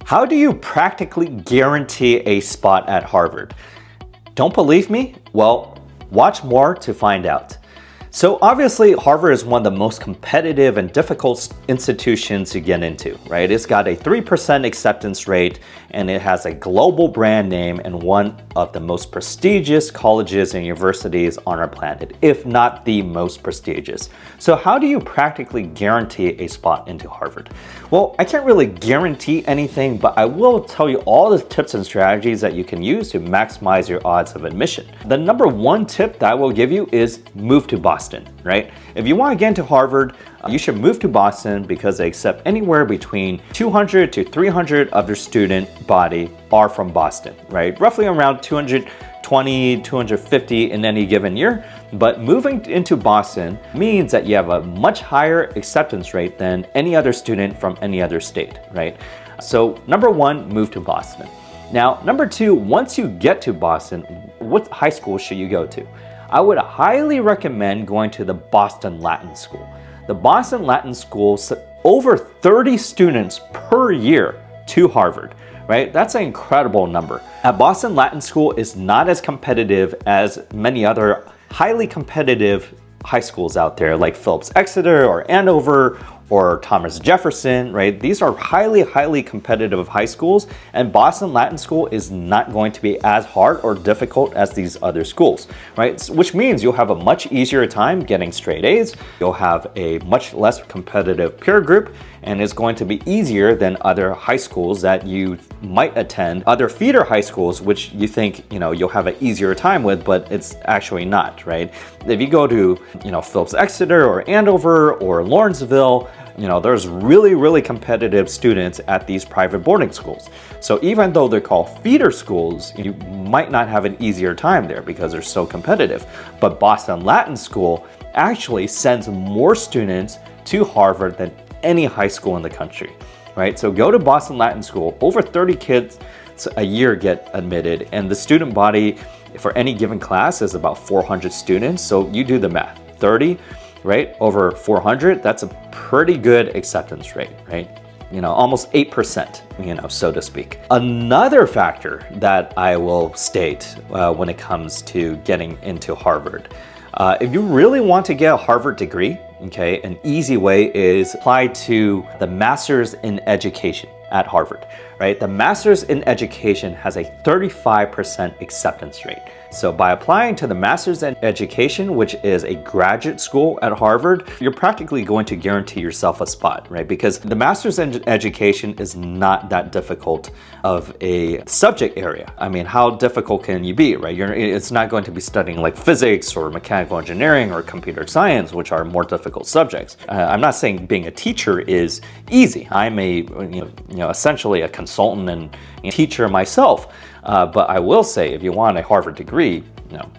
How do you practically guarantee a spot at Harvard? Don't believe me? Well, watch more to find out. So obviously, Harvard is one of the most competitive and difficult institutions to get into, right? It's got a 3% acceptance rate, and it has a global brand name and one of the most prestigious colleges and universities on our planet, if not the most prestigious. So how do you practically guarantee a spot into Harvard? Well, I can't really guarantee anything, but I will tell you all the tips and strategies that you can use to maximize your odds of admission. The number one tip that I will give you is move to Boston, right? If you want to get into Harvard, you should move to Boston because they accept anywhere between 200 to 300 of their student body are from Boston, right? Roughly around 220, 250 in any given year. But moving into Boston means that you have a much higher acceptance rate than any other student from any other state, right? So number one, move to Boston. Now, number two, once you get to Boston, what high school should you go to? I would highly recommend going to the Boston Latin School. The Boston Latin School sent over 30 students per year to Harvard, right? That's an incredible number. At Boston Latin School is not as competitive as many other highly competitive high schools out there like Phillips Exeter or Andover or Thomas Jefferson, right? These are highly competitive high schools, and Boston Latin School is not going to be as hard or difficult as these other schools, right? Which means you'll have a much easier time getting straight A's, you'll have a much less competitive peer group, and it's going to be easier than other high schools that you might attend, other feeder high schools, which you think, you'll have an easier time with, but it's actually not, right? If you go to, Phillips Exeter or Andover or Lawrenceville, there's really competitive students at these private boarding schools. So even though they're called feeder schools, you might not have an easier time there because they're so competitive. But Boston Latin School actually sends more students to Harvard than any high school in the country, right? So go to Boston Latin School, over 30 kids a year get admitted, and the student body for any given class is about 400 students. So you do the math, 30, right, over 400, that's a pretty good acceptance rate, right? Almost 8%, so to speak. Another factor that I will state when it comes to getting into Harvard, if you really want to get a Harvard degree, okay, an easy way is apply to the Master's in Education at Harvard, right? The Master's in Education has a 35% acceptance rate. So by applying to the Master's in Education, which is a graduate school at Harvard, you're practically going to guarantee yourself a spot, right? Because the Master's in Education is not that difficult of a subject area. I mean, how difficult can you be, right? It's not going to be studying like physics or mechanical engineering or computer science, which are more difficult subjects. I'm not saying being a teacher is easy. I'm essentially a consultant and teacher myself. But I will say, if you want a Harvard degree,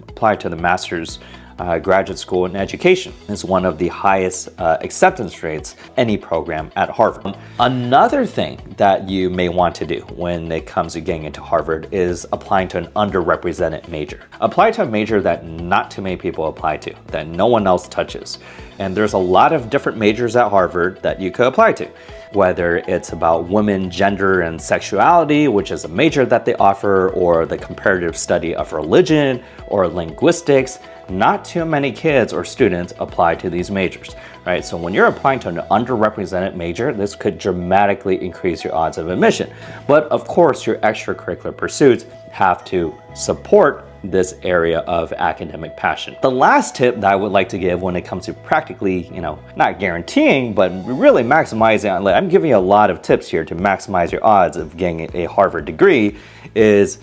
apply to the Master's Graduate School in Education. It's one of the highest acceptance rates any program at Harvard. Another thing that you may want to do when it comes to getting into Harvard is applying to an underrepresented major. Apply to a major that not too many people apply to, that no one else touches. And there's a lot of different majors at Harvard that you could apply to, whether it's about women, gender, and sexuality, which is a major that they offer, or the comparative study of religion or linguistics. Not too many kids or students apply to these majors, right? So when you're applying to an underrepresented major, this could dramatically increase your odds of admission. But of course, your extracurricular pursuits have to support this area of academic passion. The last tip that I would like to give when it comes to practically, not guaranteeing, but really maximizing, I'm giving you a lot of tips here to maximize your odds of getting a Harvard degree is,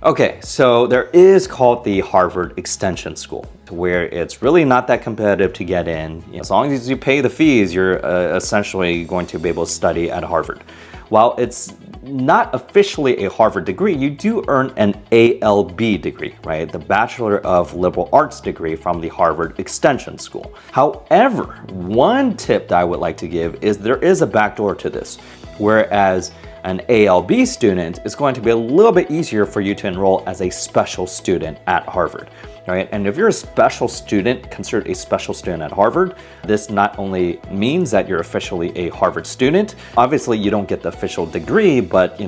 okay, so there is called the Harvard Extension School, where it's really not that competitive to get in. As long as you pay the fees, you're essentially going to be able to study at Harvard. While it's not officially a Harvard degree, you do earn an ALB degree, right? The Bachelor of Liberal Arts degree from the Harvard Extension School. However, one tip that I would like to give is there is a backdoor to this, whereas an ALB student is going to be a little bit easier for you to enroll as a special student at Harvard. right? And if you're a special student, considered a special student at Harvard, this not only means that you're officially a Harvard student, obviously you don't get the official degree, but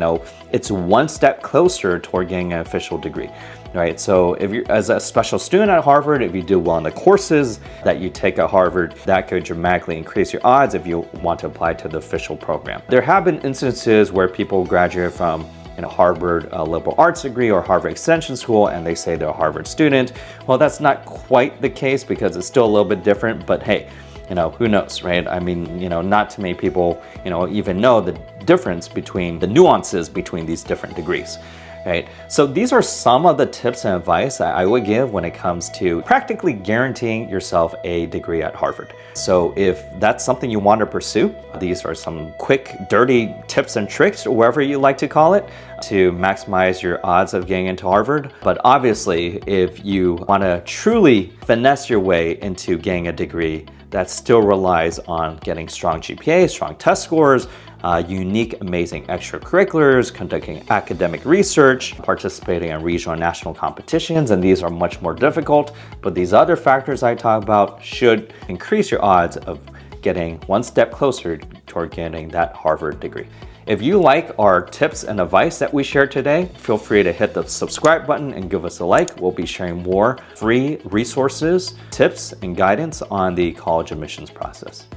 it's one step closer toward getting an official degree. Right, so if you're as a special student at Harvard, if you do well in the courses that you take at Harvard, that could dramatically increase your odds if you want to apply to the official program. There have been instances where people graduate from Harvard liberal arts degree or Harvard Extension School, and they say they're a Harvard student. Well, that's not quite the case because it's still a little bit different, but hey, who knows, right? I mean, not too many people, even know the difference between the nuances between these different degrees. Right? So these are some of the tips and advice that I would give when it comes to practically guaranteeing yourself a degree at Harvard. So if that's something you want to pursue, these are some quick, dirty tips and tricks, or whatever you like to call it, to maximize your odds of getting into Harvard. But obviously, if you want to truly finesse your way into getting a degree, that still relies on getting strong GPA, strong test scores, unique, amazing extracurriculars, conducting academic research, participating in regional and national competitions, and these are much more difficult. But these other factors I talk about should increase your odds of getting one step closer toward getting that Harvard degree. If you like our tips and advice that we shared today, feel free to hit the subscribe button and give us a like. We'll be sharing more free resources, tips, and guidance on the college admissions process.